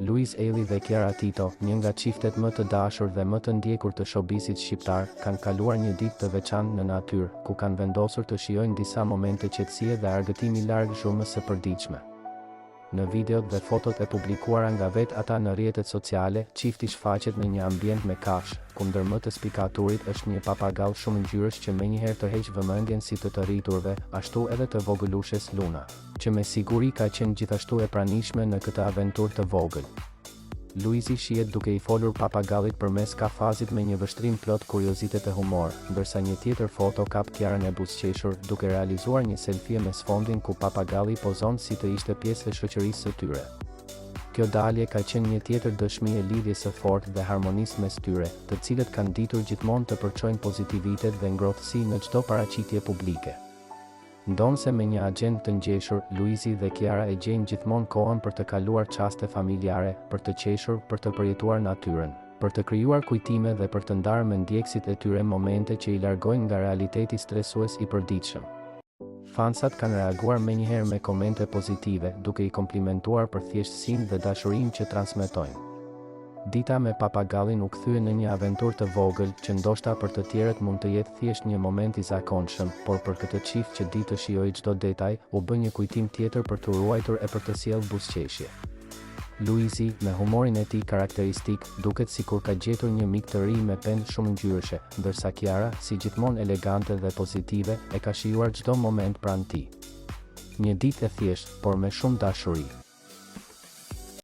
Luiz Eli dhe Kiara Tito, një nga çiftet më të dashur dhe më të ndjekur të showbizit shqiptar, kanë kaluar një ditë të veçantë në natyrë, ku kanë vendosur të shijojnë disa momente qetësie dhe argëtimi larg zhurmës së përditshme. Në videot dhe fotot e publikuara nga vetë ata në rrjetet sociale, çifti shfaqet në një ambient me kafshë, ku ndër më të spikaturit është një papagall shumë ngjyrësh që menjëherë tërheq vëmendjen si të rriturve, ashtu edhe të vogëlushes Luna, që me siguri ka qenë gjithashtu e pranishme në këtë aventurë të vogël. Luizi shihet duke i folur papagallit përmes kafazit me një vështrim plot kuriozitet e humor, ndërsa një tjetër foto kap Kiarën e buzëqeshur duke realizuar një selfie me sfondin ku papagalli pozon si të ishte pjesë e shoqërisë së tyre. Kjo dalje ka qenë një tjetër dëshmi e lidhjes së fortë dhe harmonisë mes tyre, të cilët kanë ditur gjithmonë të përçojnë pozitivitet dhe ngrohtësi në çdo paraqitje publike. Ndonse me një agjend të ngjeshur, Luizi dhe Kiara e gjejnë gjithmonë kohën për të kaluar çaste familjare, për të qeshur, për të përjetuar natyrën, për të krijuar kujtime dhe për të ndarë me ndjekësit e tyre momente që i largojnë nga realiteti stresues i përditshëm. Fansat kanë reaguar menjëherë me komente pozitive, duke i komplimentuar për thjeshtësinë dhe dashurinë që transmetojnë. Dita me papagallin u kthye në një aventurë të vogël që ndoshta për të tjerët mund të jetë thjesht një moment i zakonshëm, por për këtë çift që di të shijojë çdo detaj, u bë një kujtim tjetër për të ruajtur e për të sjellë buzëqeshje. Luizi, me humorin e tij karakteristik, duket sikur ka gjetur një mik të ri me pendë shumë ngjyrëshe, ndërsa Kiara, si gjithmonë elegante dhe pozitive, e ka shijuar çdo moment pranë tij. Një ditë e thjeshtë, por me shumë dashuri.